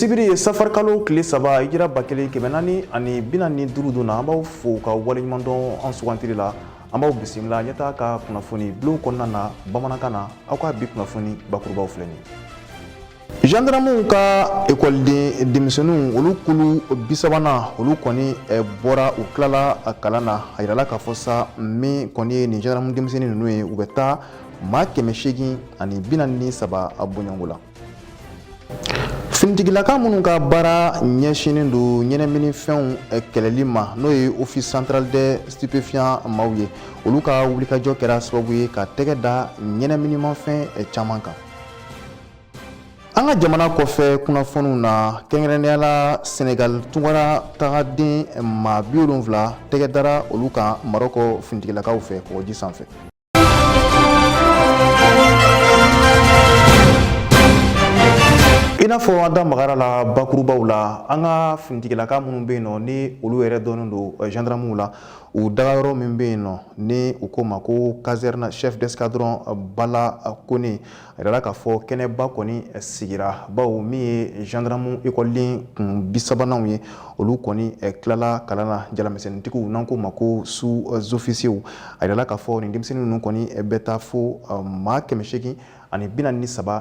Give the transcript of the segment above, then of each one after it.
Sibiri safar kalo tile saba hijira 1400 ani 45 donna an b'aw fo ka waleɲuman dɔn an sugantili la an b'aw bisimila ɲɛtaa ka kunnafoni bulon kɔnɔna na bamanankan na aw ka bi kunnafoni bakurubaw filɛ nin ye. Gendarmew ka école denmisɛnninw olu kulu 30nan olu kɔni bɔra u tilala kalan na a yirala k'a fɔ sa min kɔni ye nin gendarme denmisɛnnin ninnu ye u bɛ taa maa 843 bɔɲɔngo la. Finitigilaka minnu ka baara ɲɛsinnen don ɲɛnɛminifɛnw kɛlɛli ma n'o ye office central des stupéfiants maaw ye olu ka wulikajɔ kɛra sababu ye ka tɛgɛ da ɲɛnɛminimafɛn caman kan. An ka jamana kɔfɛ kunnafoniw na kɛrɛnkɛrɛnnenya Senegal tunkara tagaden maa 70 tɛgɛ dara olu kan Marɔkɔ finitigilakaw fɛ kɔgɔji sanfɛ. I n'a fɔ an da magara la bakurubaw la an ka finitigilaka minnu bɛ yen nɔ ni olu yɛrɛ dɔnnen don gendarmew la u dagayɔrɔ min bɛ yen nɔ ni u ko ma ko caserne chef d'escadron Bala Kone a yirala k'a fɔ kɛnɛba kɔni sigira bawo min ye gendarme école kun 30nanw ye olu kɔni tilala kalan na jalamisɛnnintigiw n'an ko ma ko sous-officiers a yirala k'a fɔ nin denmisɛnnin ninnu kɔni bɛ taa fo maa 843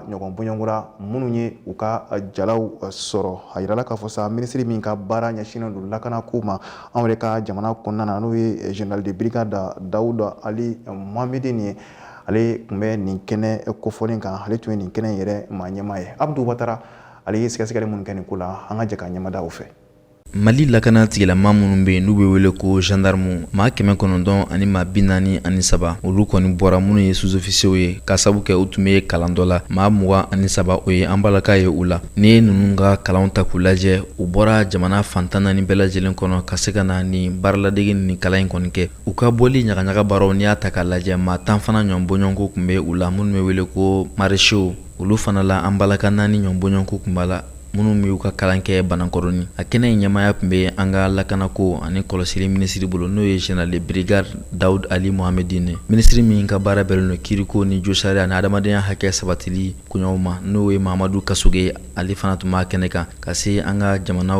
ɲɔgɔn bɔɲɔngo la minnu ye u ka jalaw sɔrɔ a yirala k'a fɔ sa minisiri min ka baara ɲɛsinnen don lakanako ma anw yɛrɛ ka jamana kɔnɔna na n'o ye général de brigade Dawuda Ali Mohamedi nin ye ale tun bɛ nin kɛnɛ kofɔlen kan ale tun ye nin kɛnɛ yɛrɛ maa ɲɛmaa ye Abdou Watara ale ye sɛgɛsɛgɛli minnu kɛ nin ko la an ka jɛ ka ɲɛmada o fɛ. Mali lakana tigilama minnu bɛ yen n'u bɛ wele ko gendarme maa 900 ani maa 43 olu kɔni bɔra minnu ye sous-officiers ye ka sabu kɛ u tun bɛ kalan dɔ la maa 23 o ye an balaka ye u la ni ye ninnu ka kalanw ta k'u lajɛ u bɔra jamana fantan naani bɛɛ lajɛlen kɔnɔ ka se ka na ni baaraladege ni kalan in kɔni kɛ u ka bɔli ɲagaɲaga baaraw n'i y'a ta k'a lajɛ maa 10 fana ɲɔgɔn bɔɲɔgɔnko tun bɛ u la minnu bɛ wele ko maréchaux olu fana la an balaka 4 ɲɔgɔn bɔɲɔgɔnko tun b'a la minnu b'u ka kalan kɛ Banakɔrɔni a kɛnɛ in ɲɛmaaya tun bɛ an ka lakanako ani kɔlɔsili minisiri bolo n'o ye général de brigade Dawuda Ali Mohamedi ye minisiri min ka baara bɛnnen don kiiriko ni josariya ani adamadenya hakɛ sabatili koɲɔgɔnw ma n'o ye Mahamadu Kasoge ale fana tun b'a kɛnɛ kan ka se an ka jamana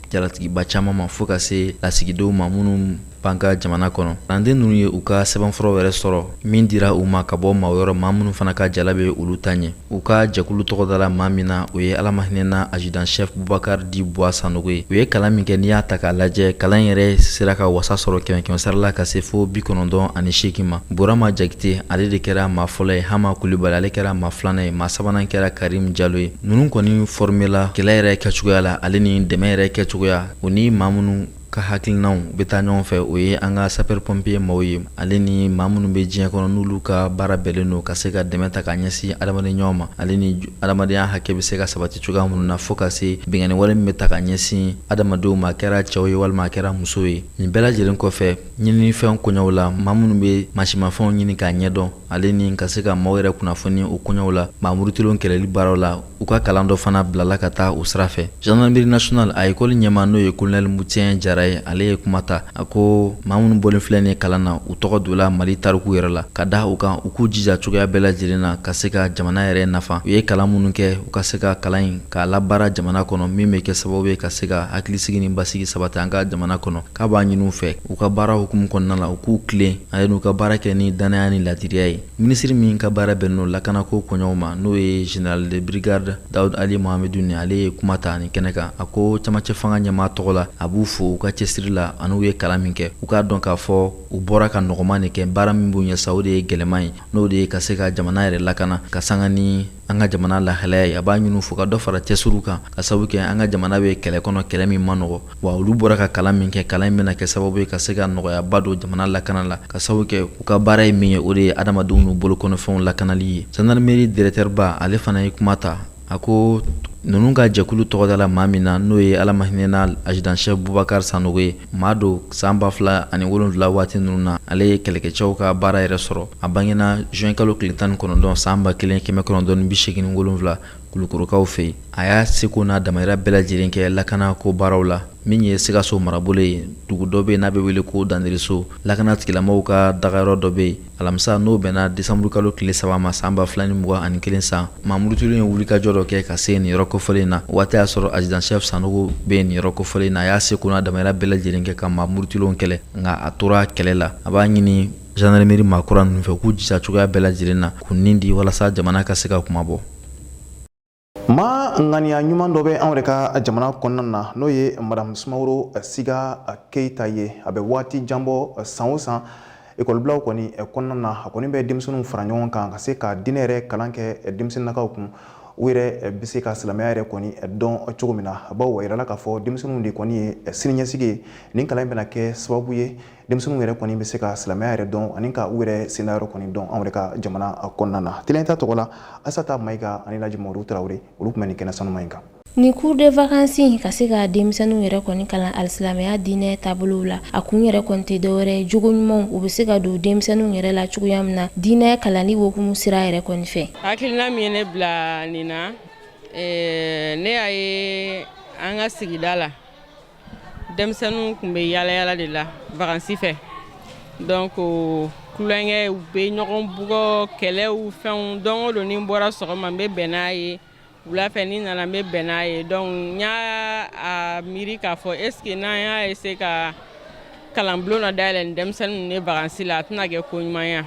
jalatigiba caman ma fo ka se lasigidenw ma minnu b'an ka jamana kɔnɔ kalanden ninnu ye u ka sɛbɛnfuraw yɛrɛ sɔrɔ min dira u ma ka bɔ maa yɔrɔ maa minnu fana ka jala bɛ olu ta ɲɛ u ka jɛkulu tɔgɔ dala maa min na o ye Alamahinɛna adjudant chef Bubakar Dibois Sanogo ye u ye kalan min kɛ n'i y'a ta k'a lajɛ kalan yɛrɛ sera ka wasa sɔrɔ 100 sara la ka se fo 98 ma Burama Jakite ale de kɛra maa fɔlɔ ye Hama Kulibali ale kɛra maa filanan ye maa sabanan kɛra Karim Jalo ye ninnu kɔni formela kɛlɛ yɛrɛ kɛcogoya la ale ni dɛmɛ yɛrɛ kɛcogoya o ni maa minnu ka hakilinaw bɛ taa ɲɔgɔn fɛ o ye an ka sapeur pompier maaw ye ale ni maa minnu bɛ diɲɛ kɔnɔ n'olu ka baara bɛnnen don ka se ka dɛmɛ ta ka ɲɛsin adamaden ɲɔgɔn ma ale ni adamadenya hakɛ bɛ se ka sabati cogoya minnu na fo ka se bɛnkanni wale min bɛ ta ka ɲɛsin adamadenw ma a kɛra cɛw ye walima a kɛra musow ye nin bɛɛ lajɛlen kɔfɛ ɲininifɛnw koɲɛw la maa minnu bɛ mansimafɛnw ɲini k'a ɲɛdɔn ale ni ka se ka maaw yɛrɛ kunnafoni o koɲɛw la maa murutilenw kɛlɛli baaraw la u ka kalan dɔ fana bilala ka taa o sira fɛ gendarmerie nationale a école ɲɛmaa n'o ye colonel Mutien Jara ale ye kuma ta a ko maa minnu bɔlen filɛ nin kalan na u tɔgɔ dola Mali tariku yɛrɛ la ka da u kan u k'u jija cogoya bɛɛ lajɛlen na ka se ka jamana yɛrɛ nafa u ye kalan minnu kɛ u ka se ka kalan in k'a labaara jamana kɔnɔ min bɛ kɛ sababu ye ka se ka hakilisigi ni basigi sabati an ka jamana kɔnɔ k'a b'a ɲini u fɛ u ka baara hukumu kɔnɔna la u k'u tilen ale n'u ka baara kɛ ni danaya ni ladiriya ye minisiri min ka baara bɛnnen don lakanako koɲɛw ma n'o ye général de brigade Dawuda Ali Mohamedi ni ale ye kuma ta nin kɛnɛ kan a ko camancɛ fanga ɲɛmaa tɔgɔ la a b'u fo u ka cɛsiri la ani u ye kalan min kɛ u k'a dɔn k'a fɔ u bɔra ka nɔgɔman de kɛ baara min b'u ɲɛ sa o de ye gɛlɛman ye n'o de ye ka se ka jamana yɛrɛ lakana ka sanga ni an ka jamana lahalaya ye a b'a ɲini fo ka dɔ fara cɛsiriw kan ka sababu kɛ an ka jamana bɛ kɛlɛ kɔnɔ kɛlɛ min ma nɔgɔ wa olu bɔra ka kalan min kɛ kalan in bɛna kɛ sababu ye ka se ka nɔgɔyaba don jamana lakana la ka sababu kɛ u ka baara ye min ye o de ye adamadenw n'u bolokɔnɔfɛnw lakanali ye gendarmerie directeur ba ale fana ye kuma ta a ko ninnu ka jɛkulu tɔgɔ dala maa min na n'o ye Alamahinɛna adjudant chef Bubakar Sanogo ye maa don san 2007 waati ninnu na ale ye kɛlɛkɛcɛw ka baara yɛrɛ sɔrɔ a bangena juin kalo tile 19 san 1987 Kulukorokaw fɛ yen a y'a seko n'a damayira bɛɛ lajɛlen kɛ lakana ko baaraw la min ye Sikaso marabolo ye dugu dɔ bɛ yen n'a bɛ wele ko Danderiso lakana tigilamaw ka dagayɔrɔ dɔ bɛ yen alamisa n'o bɛnna décembre kalo tile 3 ma san 2021 san Mamudu Tulu ye wulikajɔ dɔ kɛ ka se nin yɔrɔ kofɔlen na waati y'a sɔrɔ adjudant chef Sanogo bɛ nin yɔrɔ kofɔlen na a y'a se n'a damayira bɛɛ lajɛlen kɛ ka maa murutilenw kɛlɛ nka a tora kɛlɛ la a b'a ɲini gendarmerie maakura ninnu fɛ k'u jija cogoya bɛɛ lajɛlen na k'u nin di walasa jamana ka se ka kuma bɔ. Ma ŋaniya ɲuman dɔ bɛ anw yɛrɛ ka jamana kɔnɔna na n'o ye madame Sumaworo Siga Keyita ye a bɛ waati jan bɔ san o san ekɔlibilaw kɔni kɔnɔna na a kɔni bɛ denmisɛnninw fara ɲɔgɔn kan ka se ka diinɛ yɛrɛ kalan kɛ denmisɛnninnakaw kun u yɛrɛ bɛ se ka silamɛya yɛrɛ kɔni dɔn cogo min na bawo a yirala k'a fɔ denmisɛnninw de kɔni ye siniɲɛsigi ye nin kalan in bɛna kɛ sababu ye denmisɛnninw yɛrɛ kɔni bɛ se ka silamɛya yɛrɛ dɔn ani ka u yɛrɛ senda yɔrɔ kɔni dɔn anw yɛrɛ ka jamana kɔnɔna na telen ta tɔgɔ la Asata Mayiga ani Laji Mamadu Tarawele olu tun bɛ nin kɛnɛ sanuma in kan. Ni cours de vacances ka se ka denmisɛnninw yɛrɛ kɔni kalan alisilamɛya diinɛ taabolow la a kun yɛrɛ kɔni tɛ dɔwɛrɛ jogo ɲumanw u bɛ se ka don denmisɛnninw yɛrɛ la cogoya min na diinɛ kalanni hukumu sira yɛrɛ kɔni fɛ. Hakilina min ye ne bila nin na ne y'a ye an ka sigida la denmisɛnninw kun bɛ yaala yaala de la vacances fɛ donc kulonkɛ u bɛ ɲɔgɔn bugɔ kɛlɛw fɛnw don o don ni n bɔra sɔgɔma n bɛ bɛn n'a ye wula fɛ ni nana n bɛ bɛn n'a ye donc n y'a miiri k'a fɔ est ce que n'an y'a essayer ka kalanbulon dɔ dayɛlɛ nin denmisɛnninw ni vacances la a tɛna kɛ ko ɲuman ye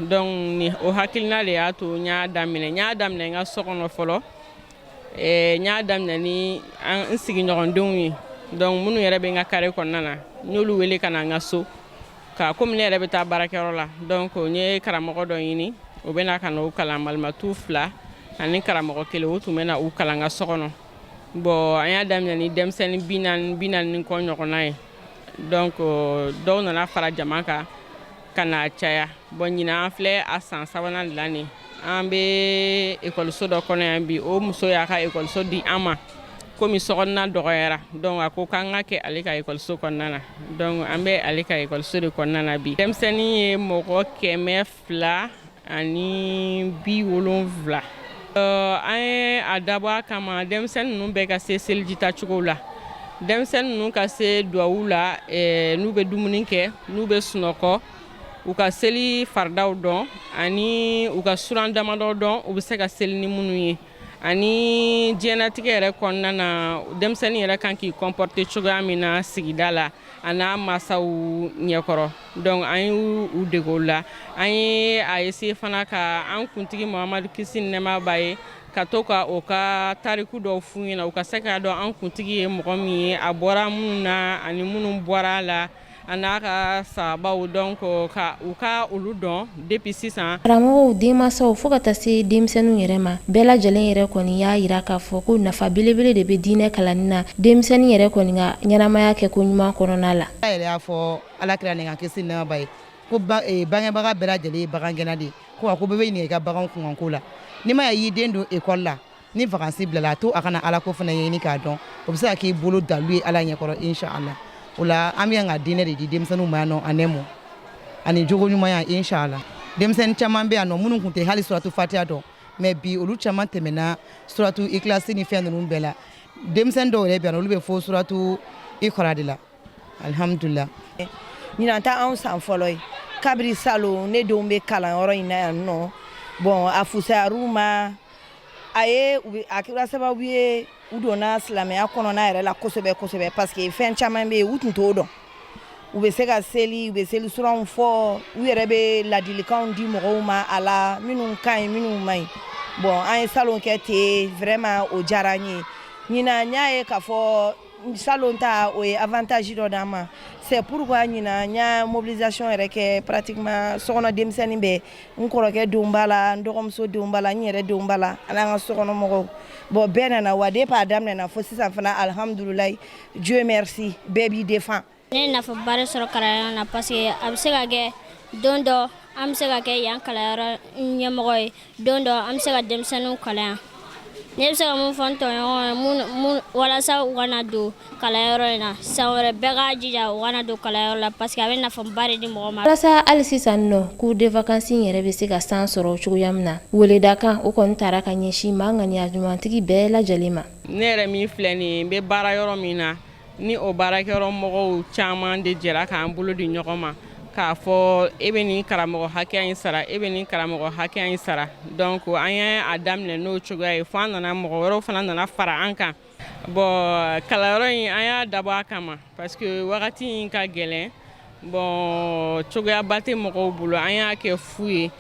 donc ni o hakilina de y'a to n y'a daminɛ n ka so kɔnɔ fɔlɔ n y'a daminɛ ni n sigiɲɔgɔndenw ye donc minnu yɛrɛ bɛ n ka carré kɔnɔna na n y'olu wele ka na n ka so ka komi ne yɛrɛ bɛ taa baarakɛyɔrɔ la donc n ye karamɔgɔ dɔ ɲini o bɛ na ka na o kalan malimatu 2 ani karamɔgɔ 1 o tun bɛ na u kalan n ka so kɔnɔ bon an y'a daminɛ ni denmisɛnnin 40 ni kɔ ɲɔgɔnna ye donc dɔw nana fara jama kan ka na caya bon ɲinan an filɛ a san 3nan de la nin an bɛ ekɔliso dɔ kɔnɔ yan bi o muso y'a ka ekɔliso di an ma komi sokɔnɔna dɔgɔyara donc a ko k'an ka kɛ ale ka ekɔliso kɔnɔna na donc an bɛ ale ka ekɔliso de kɔnɔna na bi denmisɛnnin ye mɔgɔ 270 an ye a dabɔ a kama denmisɛnnin ninnu bɛɛ ka se selijita cogow la denmisɛnnin ninnu ka se duwawu la n'u bɛ dumuni kɛ n'u bɛ sunɔgɔ u ka seli faridaw dɔn ani u ka suran damadɔ dɔn u bɛ se ka seli ni minnu ye ani diɲɛlatigɛ yɛrɛ kɔnɔna na denmisɛnnin yɛrɛ kan k'i comporter cogoya min na sigida la a n'a masaw ɲɛkɔrɔ donc an y'u dege o la an ye a essayer fana ka an kuntigi Mahamadu kisi ni nɛɛma b'a ye ka to ka o ka tariku dɔw f'u ɲɛna u ka se k'a dɔn an kuntigi ye mɔgɔ min ye a bɔra minnu na ani minnu bɔra a la a n'a ka sababaw donc ka u ka olu dɔn depuis sisan. Karamɔgɔw denmansaw fo ka taa se denmisɛnninw yɛrɛ ma bɛɛ lajɛlen yɛrɛ kɔni y'a yira k'a fɔ ko nafa belebele de bɛ diinɛ kalanni na denmisɛnnin yɛrɛ kɔni ka ɲɛnamaya kɛ ko ɲuman kɔnɔna la. A yɛrɛ y'a fɔ Alakira ni ka kisi ni nɛɛma b'a ye ko bangebaga bɛɛ lajɛlen ye bagangɛnna de ye ko bɛɛ bɛ ɲininka i ka baganw kunkanko la ni ma y'i den don école la ni vacances bilala a to a kana Ala ko fana ɲɛɲini k'a dɔn o bɛ se ka k'i bolo dalu ye Ala ɲɛkɔrɔ inchallah. O la an bɛ ka diinɛ de di denmisɛnninw ma yan nɔ en un mot ani jogo ɲumanya inchallah denmisɛnnin caman bɛ yan nɔ minnu tun tɛ hali suratu fatiha dɔn mais bi olu caman tɛmɛna suratu ikilasi ni fɛn ninnu bɛɛ la denmisɛnnin dɔw yɛrɛ bɛ yan olu bɛ fɔ suratu ikra de la alhamdulillah. ɲinan tɛ anw san fɔlɔ ye kabiri salon ne denw bɛ kalanyɔrɔ in na yan nɔ bon a fusayar'u ma a kɛra sababu ye u donna silamɛya kɔnɔna yɛrɛ la kosɛbɛ kosɛbɛ parce que fɛn caman bɛ yen u tun t'o dɔn u bɛ se ka seli u bɛ seli suranw fɔ u yɛrɛ bɛ ladilikanw di mɔgɔw ma a la minnu ka ɲi minnu man ɲi bon an ye salon kɛ ten vraiment o diyara n ye ɲinan n y'a ye k'a fɔ salon ta o ye avantage dɔ d'an ma c'est pourquoi ɲinan n y'a mobilisation yɛrɛ kɛ pratiquement sokɔnɔ denmisɛnnin bɛɛ n kɔrɔkɛ denw b'a la n dɔgɔmuso denw b'a la n yɛrɛ denw b'a la ani an ka sokɔnɔmɔgɔw bon bɛɛ nana wa depuis a daminɛna fo sisan fana alhamdulilayi Dieu merci bɛɛ b'i défend. Ne nafaba de sɔrɔ kalanyɔrɔ na parce que a bɛ se ka kɛ don dɔ an bɛ se ka kɛ yan kalanyɔrɔ ɲɛmɔgɔ ye don dɔ an bɛ se ka denmisɛnninw kalan ne bɛ se ka mun fɔ n tɔɲɔgɔnw ye walasa u kana don kalanyɔrɔ in na san wɛrɛ bɛɛ k'a jija u kana don kalanyɔrɔ la parce que a bɛ nafaba de di mɔgɔ ma. Walasa hali sisan nɔ cours de vacances yɛrɛ bɛ se ka san sɔrɔ cogoya min na weledakan o kɔni taara ka ɲɛsin maa ŋaniya ɲumantigi bɛɛ lajɛlen ma. Ne yɛrɛ min filɛ nin ye n bɛ baara yɔrɔ min na ni o baarakɛyɔrɔ mɔgɔw caman de jɛra k'an bolo di ɲɔgɔn ma k'a fɔ e bɛ nin karamɔgɔ hakɛya in sara e bɛ nin karamɔgɔ hakɛya in sara donc an ye a daminɛ n'o cogoya ye fo an nana mɔgɔ wɛrɛw fana nana fara an kan bon kalanyɔrɔ in an y'a dabɔ a kama parce que wagati in ka gɛlɛn bon cogoyaba tɛ mɔgɔw bolo an y'a kɛ fu ye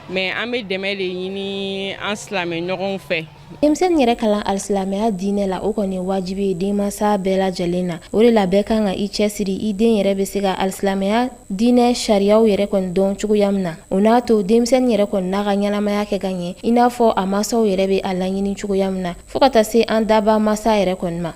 mais an bɛ dɛmɛ de ɲini an silamɛ ɲɔgɔnw fɛ. Denmisɛnnin yɛrɛ kalan alisilamɛya diinɛ la o kɔni ye wajibi ye denmansa bɛɛ lajɛlen na. O de la bɛɛ kan ka i cɛsiri i den yɛrɛ bɛ se ka alisilamɛya diinɛ sariyaw yɛrɛ kɔni dɔn cogoya min na. O n'a to denmisɛnnin yɛrɛ kɔni n'a ka ɲɛnamaya kɛ ka ɲɛ i n'a fɔ a mansaw yɛrɛ bɛ a laɲini cogoya min na fo ka taa se an daba masa yɛrɛ kɔni ma.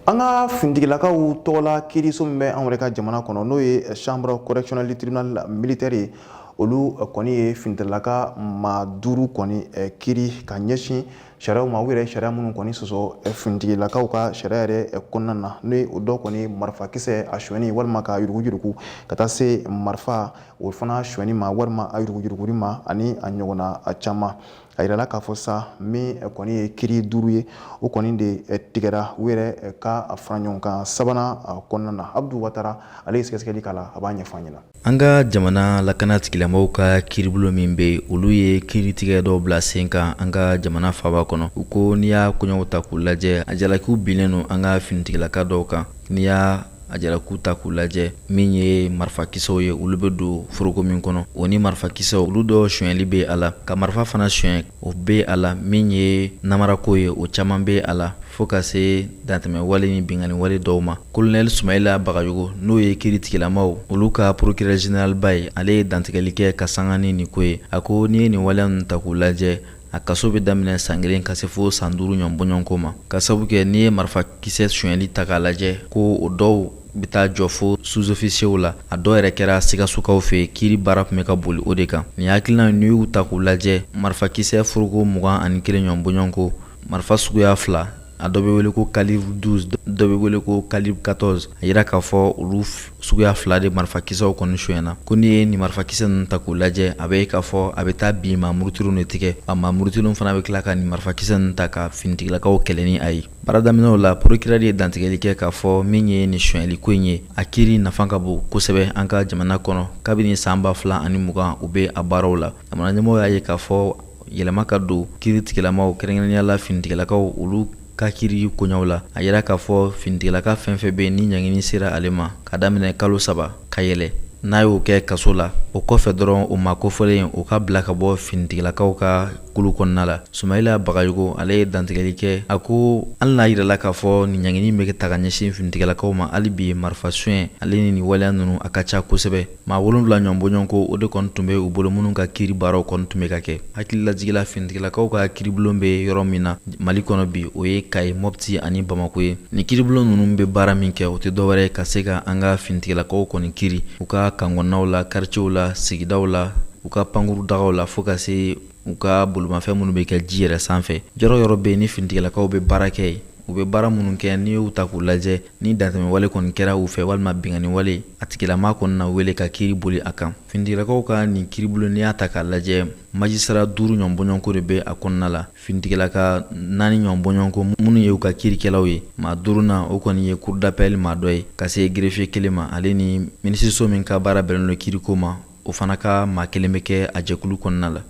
An ka fintigilakaw tɔgɔla kiiriso min bɛ an yɛrɛ ka jamana kɔnɔ n'o ye chambre correctionnelle tribunal militaire ye olu kɔni ye finitigilaka maa 5 kɔni kiiri ka ɲɛsin sariyaw ma u yɛrɛ sariya minnu kɔni sɔsɔ finitigilakaw ka sariya yɛrɛ kɔnɔna na n'o ye o dɔ kɔni marifakisɛ a sonyɛni walima ka yuruguyurugu ka taa se marifa o fana sonyɛni ma walima a yuruguyuruguli ma ani a ɲɔgɔnna caman. A yirala k'a fɔ sa min kɔni ye kiiri 5 ye o kɔni de tigɛra u yɛrɛ ka fara ɲɔgɔn kan sabanan kɔnɔna na. Abdu Watara ale ye sɛgɛsɛgɛli k'a la a b'a ɲɛfɔ an ɲɛna. An ka jamana lakana tigilamɔgɔw ka kiiribolo min bɛ olu ye kiiritigɛ dɔw bila sen kan an ka jamana faaba kɔnɔ u ko n'i y'a kɔɲɔw ta k'u lajɛ a jalakiw binnen don an ka finitigilaka dɔw kan n'i y'a a jalakiw ta k'u lajɛ min ye marifakisɛw ye olu bɛ don foroko min kɔnɔ o ni marifakisɛw olu dɔ sonyɛli bɛ a la ka marifa fana sonyɛ o bɛ a la min ye namarako ye o caman bɛ a la fo ka se dantɛmɛ wale ni bingani wale dɔw ma. Colonel Sumayila Bagayogo n'o ye kiiritigilamaw olu ka procureur général ba ye ale ye dantigɛli kɛ ka sanga ni nin ko ye a ko n'i ye nin waleya ninnu ta k'u lajɛ a kaso bɛ daminɛ san 1 ka se fo san 5 ɲɔgɔn ko ma ka sabu kɛ n'i ye marifakisɛ sonyɛli ta k'a lajɛ ko o dɔw bɛ taa jɔ fo sous-officiers la a dɔw yɛrɛ kɛra Sigasukaw fɛ kiiri baara tun bɛ ka boli o de kan. Nin hakilina n'i y'u ta k'u lajɛ marifakisɛ foroko 21 ɲɔgɔn ko marifa suguya 2 a dɔ bɛ wele ko calibre 12 dɔ bɛ wele ko calibre 14 a yira k'a fɔ olu suguya 2 de marifakisɛw kɔni sonyɛna ko n'i ye nin marifakisɛ ninnu ta k'u lajɛ a bɛ k'a fɔ a bɛ taa bin maamurutilenw de tigɛ a maamurutilenw fana bɛ tila ka nin marifakisɛ ninnu ta ka finitigilakaw kɛlɛ ni a ye. Baara daminɛw la procureur ye dantigɛli kɛ k'a fɔ min ye nin sonyɛli ko in ye a kiiri nafa ka bon kosɛbɛ an ka jamana kɔnɔ kabini san 2020 u bɛ a baaraw la. Jamana ɲɛmɔgɔw y'a ye k'a fɔ yɛlɛma ka don kiiritigilamaw kɛrɛnkɛrɛnnenya la finitigilakaw olu ka kiiri koɲaw la a yira k'a fɔ finitigilaka fɛn fɛn bɛ ni ɲangini sera ale ma ka daminɛ kalo 3 ka yɛlɛ n'a y'o kɛ kaso la o kɔfɛ dɔrɔn o ma kofɔlen o ka bila ka bɔ finitigilakaw ka kulu kɔnɔna la. Sumayila Bagayogo ale ye dantigɛli kɛ a ko hali n'a yirala k'a fɔ nin ɲangini bɛ ta ka ɲɛsin finitigilakaw ma hali bi marifa soɲɛ ale ni nin waleya ninnu a ka ca kosɛbɛ. Maa 7 ɲɔgɔn ko o de kɔni tun bɛ u bolo minnu ka kiiri baaraw kɔni tun bɛ ka kɛ. Hakililajigila finitigilakaw ka kiiribulon bɛ yɔrɔ min na Mali kɔnɔ bi o ye Kayi, Mopti ani Bamako ye. Nin kiiribulon ninnu bɛ baara min kɛ o tɛ dɔwɛrɛ ka se ka an ka finitigilakaw kɔni kiiri u ka kangɔnnaw la quartierw la sigidaw la u ka pankurudagaw la fo ka se u ka bolomafɛn minnu bɛ kɛ ji yɛrɛ sanfɛ. Yɔrɔ yɔrɔ bɛ ni finitigilakaw bɛ baara kɛ u bɛ baara minnu kɛ n'i y'u ta k'u lajɛ ni dantɛmɛ wale kɔni kɛra u fɛ walima bingani wale a tigilama kɔni na wele ka kiiri boli a kan. Finitigilakaw ka nin kiiribulon n'i y'a ta k'a lajɛ majisara 5 ɲɔgɔn ko de bɛ a kɔnɔna la. Finitigilaka 4 ɲɔgɔn ko minnu ye u ka kiirikɛlaw ye maa 5nan o kɔni ye cour d'appel maa dɔ ye ka se greffier 1 ma ale ni minisiriso min ka baara bɛnnen don kiiriko ma o fana ka maa 1 bɛ kɛ a jɛkulu kɔnɔna la.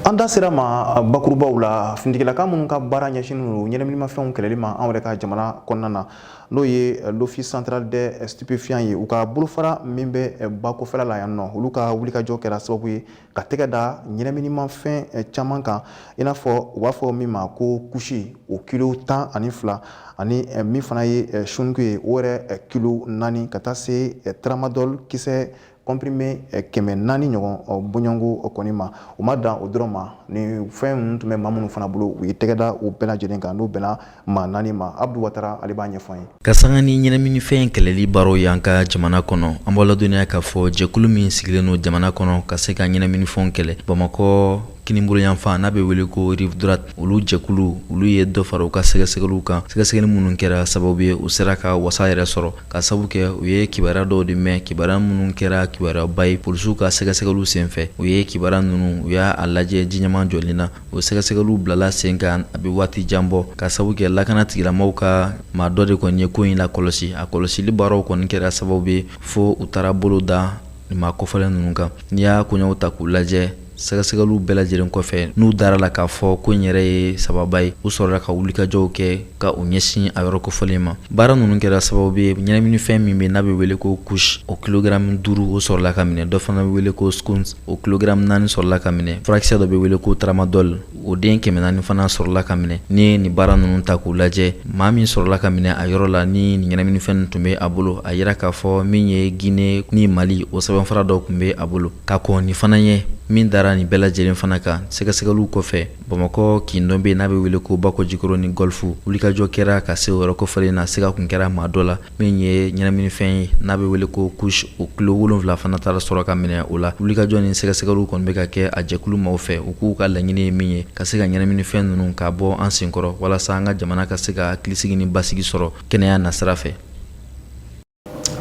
An da sera ma bakurubaw la finitigilaka minnu ka baara ɲɛsinnen don ɲɛnaminimafɛnw kɛlɛli ma an yɛrɛ ka jamana kɔnɔna na n'o ye l'office central des stupéfiants ye u ka bolofara min bɛ bakɔfɛla la yan nɔ olu ka wulikajɔ kɛra sababu ye ka tɛgɛ da ɲɛnaminimafɛn caman kan i n'a fɔ u b'a fɔ min ma ko kusi o kilo 12 ani min fana ye sunku ye o yɛrɛ kilo 4 ka taa se tramadol kisɛ comprimé 400 ɲɔgɔn bɔɲɔngo kɔni ma u ma dan o dɔrɔn ma ni fɛn ninnu tun bɛ maa minnu fana bolo u ye tɛgɛ da o bɛɛ lajɛlen kan n'o bɛnna maa 4 ma. Abdu Watara ale b'a ɲɛfɔ an ye. Ka sanga ni ɲɛnaminifɛn kɛlɛli baaraw y'an ka jamana kɔnɔ an b'a ladɔnniya k'a fɔ jɛkulu min sigilen don jamana kɔnɔ ka se ka ɲɛnaminifɛnw kɛlɛ Bamakɔ kinibolo yanfan n'a bɛ wele ko rive droite olu jɛkulu olu ye dɔ fara u ka sɛgɛsɛgɛliw kan sɛgɛsɛgɛli minnu kɛra sababu ye u sera ka wasa yɛrɛ sɔrɔ ka sababu kɛ u ye kibaruya dɔw de mɛn kibaruya minnu kɛra kibaruyaba ye polisiw ka sɛgɛsɛgɛliw senfɛ u ye kibaruya ninnu u y'a lajɛ jiɲɛma jɔlen na o sɛgɛsɛgɛliw bilala sen kan a bɛ waati jan bɔ ka sababu kɛ lakana tigilamɔgɔw ka maa dɔ de kɔni ye ko in lakɔlɔsi a kɔlɔsili baaraw kɔni kɛra sababu ye fo u taara bolo da maa kɔfɛlen ninnu kan n'i y'a koɲɛw ta k'u lajɛ sɛgɛsɛgɛliw bɛɛ lajɛlen kɔfɛ n'u dara la k'a fɔ ko in yɛrɛ ye sababa ye u sɔrɔla ka wulikajɔw kɛ ka u ɲɛsin a yɔrɔ kofɔlen ma baara ninnu kɛra sababu ye ɲɛnaminifɛn min bɛ n'a bɛ wele ko couche o kilogramme 5 o sɔrɔla ka minɛ dɔ fana bɛ wele ko scones o kilogramme 4 sɔrɔla ka minɛ furakisɛ dɔ bɛ wele ko tramadol o den 400 fana sɔrɔla ka minɛ ni ye nin baara ninnu ta k'u lajɛ maa min sɔrɔla ka minɛ a yɔrɔ la ni nin ɲɛnaminifɛn tun bɛ a bolo a yira k'a fɔ min ye Guinée ni Mali o sɛbɛnfura dɔ tun bɛ a bolo ka kɔn nin fana ye min dara nin bɛɛ lajɛlen fana kan sɛgɛsɛgɛliw kɔfɛ Bamakɔ kin dɔ bɛ n'a bɛ wele ko Bako Jikoro ni Golfu wulikajɔ kɛra ka se o yɔrɔ kofɔlen na sega kun kɛra maa dɔ la min ye ɲɛnaminifɛn ye n'a bɛ wele ko couche o kilo 7 fana taara sɔrɔ ka minɛ o la wulikajɔ ni sɛgɛsɛgɛliw kɔni bɛ ka kɛ a jɛkulu maaw fɛ u k'u ka laɲini ye min ye ka se ka ɲɛnaminifɛn ninnu ka bɔ an senkɔrɔ walasa an ka jamana ka se ka hakilisigi ni basigi sɔrɔ kɛnɛya nasira fɛ.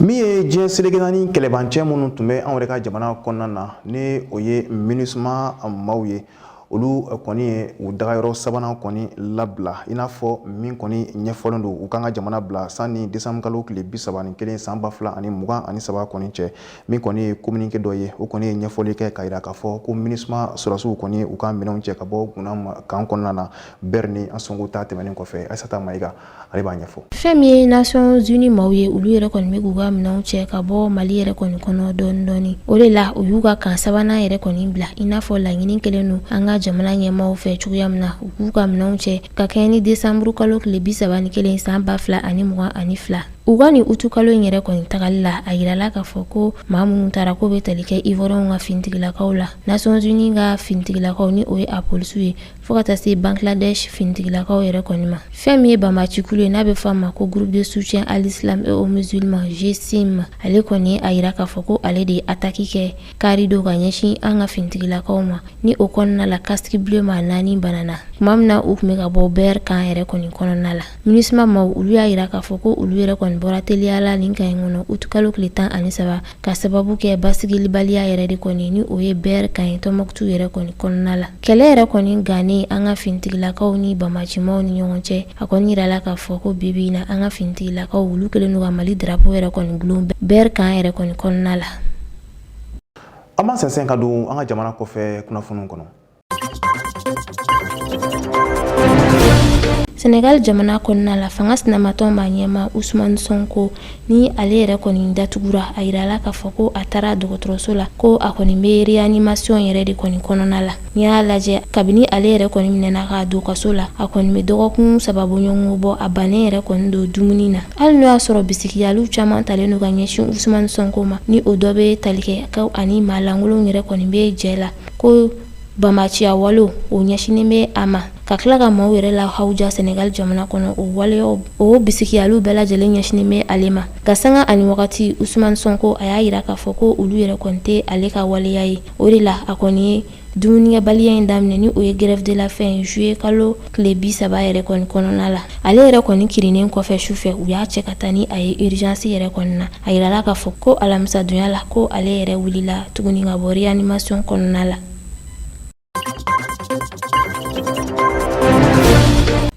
min ye diɲɛ seleke naani kɛlɛbancɛ minnu tun bɛ anw yɛrɛ ka jamana kɔnɔna na ni o ye MINUSMA maaw ye olu kɔni ye u dagayɔrɔ sabanan kɔni labila i n'a fɔ min kɔni ɲɛfɔlen don u kan ka jamana bila sanni décembre kalo tile 31 san 2023 kɔni cɛ min kɔni ye communiqué dɔ ye o kɔni ye ɲɛfɔli kɛ ka yira k'a fɔ ko MINUSMA sɔrɔsiw kɔni u ka minɛnw cɛ ka bɔ kan kɔnɔna na bɛri ni an sɔnko ta tɛmɛnen kɔfɛ Aissata Mayiga ale b'a ɲɛfɔ. Fɛn min ye Nations Unies maaw ye olu yɛrɛ kɔni bɛ k'u ka minɛnw cɛ ka bɔ Mali yɛrɛ kɔni kɔnɔ dɔɔni dɔɔni o de la u y'u ka kan sabanan yɛrɛ kɔni bila i n'a fɔ laɲini kelen don an ka jamana ɲɛmaaw fɛ cogoya min na u k'u ka minɛnw cɛ ka kɛɲɛ ni décembre kalo tile 31 san 2022 u ka nin utu kalo in yɛrɛ kɔni tagali la a yirala k'a fɔ ko maa minnu taara ko bɛ tali kɛ Ivoiriyɛnw ka finitigilakaw la Nations Unies ka finitigilakaw ni o ye a polisiw ye fo ka taa se Bangladesh finitigilakaw yɛrɛ kɔni ma fɛn min ye banbacikulu ye n'a bɛ fɔ a ma ko groupe de soutien à l'islam et aux musulmans GSIM ale kɔni a yira k'a fɔ ko ale de ye ataki kɛ kari do ka ɲɛsin an ka finitigilakaw ma ni o kɔnɔna la casque bleu ma 4 banana tuma min na u tun bɛ ka bɔ BR kan yɛrɛ kɔni kɔnɔna la MINUSMA maaw olu y'a yira k'a fɔ ko olu yɛrɛ kɔni bɔra teliyala nin kan in kɔnɔ utu kalo tile 13 ka sababu kɛ basigilibaliya yɛrɛ de kɔni ni o ye BR kan ye Tɔnbukutu yɛrɛ kɔni kɔnɔna la kɛlɛ yɛrɛ kɔni gannen an ka finitigilakaw ni banbacimaw ni ɲɔgɔn cɛ a kɔni yirala k'a fɔ ko bibi na an ka finitigilakaw olu kelen don ka Mali drapeau yɛrɛ kɔni gulon BR kan yɛrɛ kɔni kɔnɔna la. An b'an sɛnsɛn ka don an ka jamana kɔfɛ kunnafoniw kɔnɔ. Senegal jamana kɔnɔna la fanga sinamatɔn b'a ɲɛma Ousmane Sonko ni ale yɛrɛ kɔni datugura a yirala k'a fɔ ko a taara dɔgɔtɔrɔso la ko a kɔni bɛ réanimation yɛrɛ de kɔni kɔnɔna la n'i y'a lajɛ kabini ale yɛrɛ kɔni minɛna k'a don kaso la a kɔni bɛ dɔgɔkun 3 ɲɔgɔn bɔ a bannen yɛrɛ kɔni don dumuni na hali n'o y'a sɔrɔ bisikiyaliw caman talen don ka ɲɛsin Ousmane Sonko ma ni o dɔ bɛ tali kɛ kaw ani maa lankolonw yɛrɛ kɔni bɛ jɛ la ko banbaciya walo o ɲɛsinen bɛ a ma ka tila ka maaw yɛrɛ la hawuja Senegal jamana kɔnɔ o waleyaw o bisikiyaliw bɛɛ lajɛlen ɲɛsinen bɛ ale ma ka sanga ani wagati Ousmane Sonko a y'a yira k'a fɔ ko olu yɛrɛ kɔni tɛ ale ka waleya ye o de la a kɔni ye dumunikɛbaliya in daminɛ ni o ye grève de la faim juillet kalo tile 30 yɛrɛ kɔni kɔnɔna la ale yɛrɛ kɔni kirinen kɔfɛ sufɛ u y'a cɛ ka taa ni a ye urgence yɛrɛ kɔni na a yirala k'a fɔ ko alamisadonya la ko ale yɛrɛ wulila tuguni ka bɔ réanimation kɔnɔna la.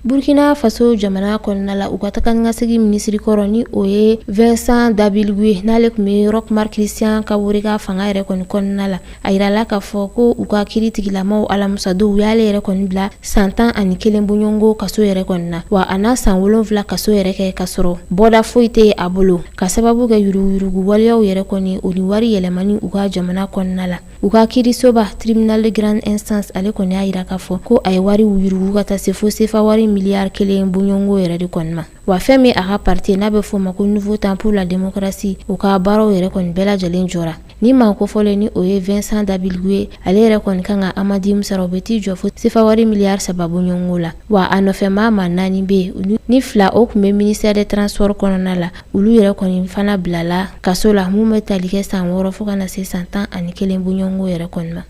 Burkina Faso jamana kɔnɔna la u ka taganikasegi minisiri kɔrɔ ni o ye Vincent Dabilgui n'ale tun bɛ Roch-Marc Christian Kabore ka fanga yɛrɛ kɔni kɔnɔna la a yirala k'a fɔ ko u ka kiiritigilamaw alamisadow u y'ale yɛrɛ kɔni bila san 11 bɔɲɔgɔnko kaso yɛrɛ kɔni na wa a n'a san 7 kaso yɛrɛ kɛ ka sɔrɔ bɔda foyi tɛ a bolo ka sababu kɛ yuruguyurugu waleyaw yɛrɛ kɔni o ni wari yɛlɛmani u ka jamana kɔnɔna la u ka kiirisoba tribunal de grande instance ale kɔni y'a yira k'a fɔ ko a ye wari yuruguyurugu ka taa se fo sefa wari miliyari 1 bɔɲɔgɔnko yɛrɛ de kɔni ma wa fɛn min a ka parti n'a bɛ fɔ ma ko nouveau temps pour la démocratie u ka baaraw yɛrɛ kɔni bɛɛ lajɛlen jɔra ni maa kofɔlen ni o ye Vincent Dabilgui ale yɛrɛ kɔni kan ka Amadi Musara o bɛ t'i jɔ fo sefa wari miliyari 3 bɔɲɔgɔnko la wa a nɔfɛ maa 4 bɛ yen ni 2 o tun bɛ ministère des transports kɔnɔna la olu yɛrɛ kɔni fana bilala kaso la mun bɛ tali kɛ san 6 fo ka na se san 11 bɔɲɔgɔnko yɛrɛ kɔni ma.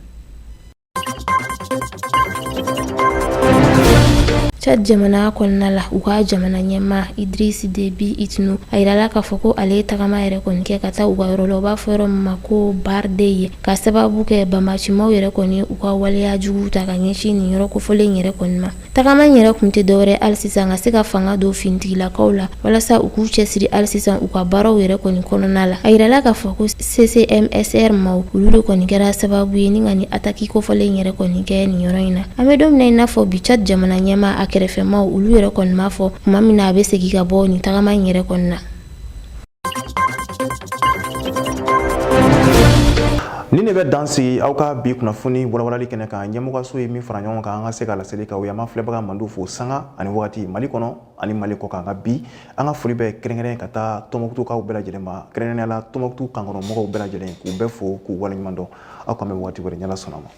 Chad jamana kɔnɔna la u ka jamana ɲɛma Idriss Déby Itno a yirala k'a fɔ ko ale tagama yɛrɛ kɔni kɛ ka taa u ka yɔrɔ la u b'a fɔ yɔrɔ min ma ko Barde ye ka sababu kɛ bamacimaw yɛrɛ kɔni u ka waleya jugu ta ka ɲɛsin nin yɔrɔ kofɔlen yɛrɛ kɔni ma. Tagama yɛrɛ kun tɛ dɔwɛrɛ hali sisan ka se ka fanga don fintigilakaw la walasa u k'u cɛsiri hali sisan u ka baaraw yɛrɛ kɔni kɔnɔna la. A yirala k'a fɔ ko CCMSR maaw olu de kɔni kɛra sababu ye ni ka ni ataki kofɔlen yɛrɛ kɔni kɛ nin yɔrɔ in na. An bɛ don min na i n'a fɔ bi Chad jamana ɲɛma a kɛrɛfɛmaw olu yɛrɛ kɔni m'a fɔ tuma min na a bɛ segin ka bɔ nin tagama in yɛrɛ kɔni na. Ni ne bɛ dan sigi aw ka bi kunnafoni walawalali kɛnɛ kan ɲɛmɔgɔso ye min fara ɲɔgɔn kan an ka se ka laseli ka o ye an ma filɛbaga mandu fo sanga ani wagati Mali kɔnɔ ani Mali kɔ kan. Nka bi an ka foli bɛ kɛrɛnkɛrɛn ka taa Tɔnbukutukaw bɛɛ lajɛlen ma kɛrɛnkɛrɛnnenya la Tɔnbukutu kankɔnɔmɔgɔw bɛɛ lajɛlen k'u bɛɛ fo k'u waleɲuman dɔn. Aw kan bɛ wagati wɛrɛ n'Ala sɔnna ma.